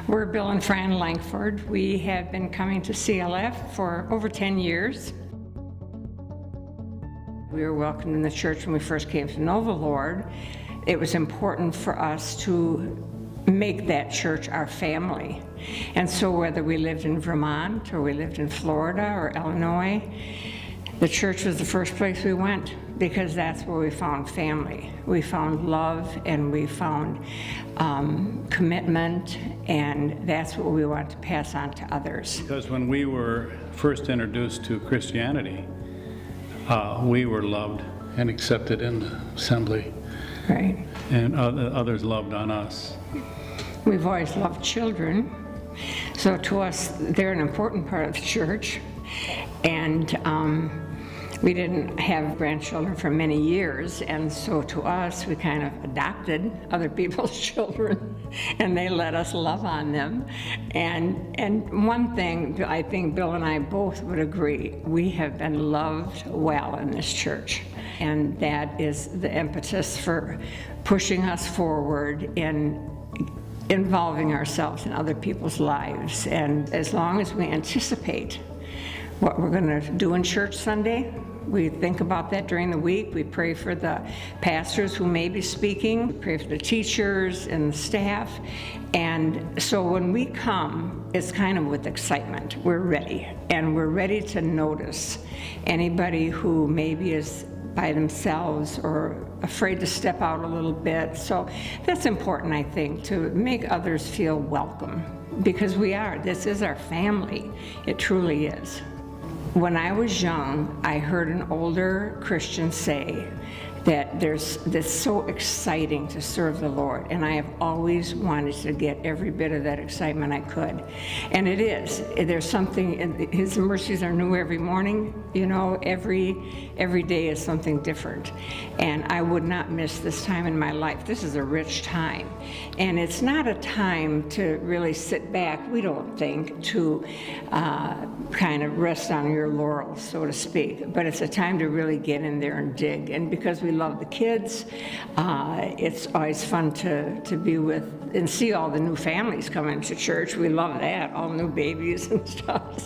We're Bill and Fran Langford. We have been coming to CLF for over 10 years. We were welcomed in the church when we first came to know the Lord. It was important for us to make that church our family. And so whether we lived in Vermont or we lived in Florida or Illinois, the church was the first place we went because that's where we found family. We found love and we found commitment, and that's what we want to pass on to others. Because when we were first introduced to Christianity, we were loved and accepted in the assembly. Right. And others loved on us. We've always loved children, so to us, they're an important part of the church. And we didn't have grandchildren for many years, and so to us, we kind of adopted other people's children, and they let us love on them. And one thing I think Bill and I both would agree, we have been loved well in this church, and that is the impetus for pushing us forward in involving ourselves in other people's lives. And as long as we anticipate what we're going to do in church Sunday, we think about that during the week. We pray for the pastors who may be speaking. We pray for the teachers and the staff. And so when we come, it's kind of with excitement. We're ready. And we're ready to notice anybody who maybe is by themselves or afraid to step out a little bit. So that's important, I think, to make others feel welcome, because we are. This is our family. It truly is. When I was young, I heard an older Christian say that that's so exciting to serve the Lord, and I have always wanted to get every bit of that excitement I could. And it is. There's something, His mercies are new every morning, you know, every day is something different. And I would not miss this time in my life. This is a rich time. And it's not a time to really sit back, we don't think, to kind of rest on your laurels, so to speak. But it's a time to really get in there and dig. And because we love the kids, it's always fun to be with and see all the new families come into church. We love that, all new babies and stuff.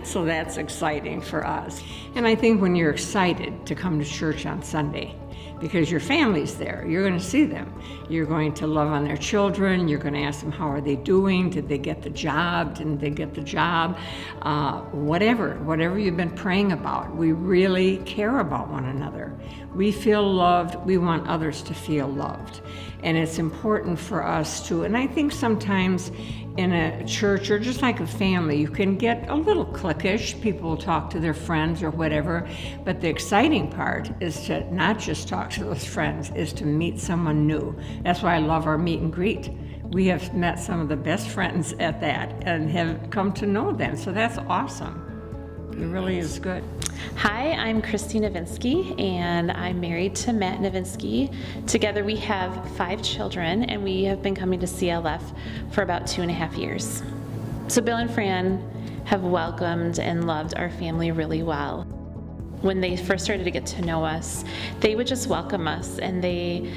So that's exciting for us. And I think when you're excited to come to church on Sunday, because your family's there, you're going to see them. You're going to love on their children. You're going to ask them, how are they doing? Did they get the job? Didn't they get the job? Whatever you've been praying about. We really care about one another. We feel loved. We want others to feel loved. And it's important for us to, and I think sometimes in a church or just like a family, you can get a little cliquish. People will talk to their friends or whatever, but the exciting part is to not just talk to those friends, is to meet someone new. That's why I love our meet and greet. We have met some of the best friends at that and have come to know them, so that's awesome. It really is good. Hi, I'm Christy Novinsky, and I'm married to Matt Novinsky. Together we have 5 children, and we have been coming to CLF for about 2.5 years. So Bill and Fran have welcomed and loved our family really well. When they first started to get to know us, they would just welcome us, and they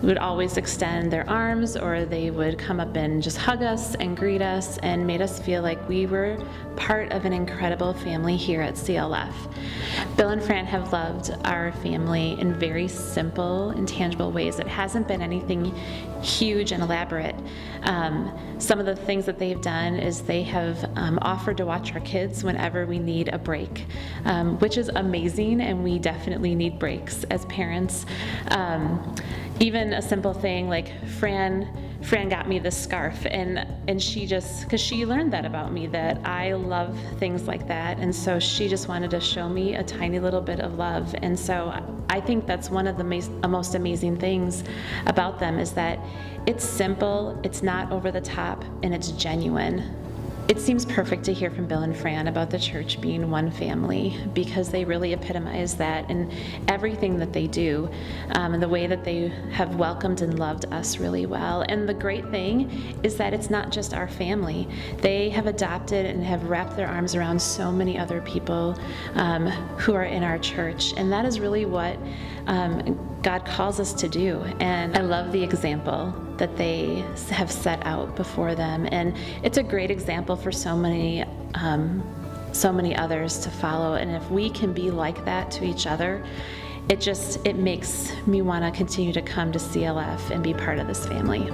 would always extend their arms, or they would come up and just hug us and greet us and made us feel like we were part of an incredible family here at CLF. Bill and Fran have loved our family in very simple and tangible ways. It hasn't been anything huge and elaborate. Some of the things that they've done is they have offered to watch our kids whenever we need a break, which is amazing, and we definitely need breaks as parents. Even a simple thing like Fran got me this scarf, and she just, because she learned that about me, that I love things like that, and so she just wanted to show me a tiny little bit of love. And so I think that's one of the most amazing things about them, is that it's simple, it's not over the top, and it's genuine. It seems perfect to hear from Bill and Fran about the church being one family, because they really epitomize that in everything that they do, and the way that they have welcomed and loved us really well. And the great thing is that it's not just our family. They have adopted and have wrapped their arms around so many other people who are in our church, and that is really what God calls us to do. And I love the example that they have set out before them. And it's a great example for so many others to follow. And if we can be like that to each other, it makes me want to continue to come to CLF and be part of this family.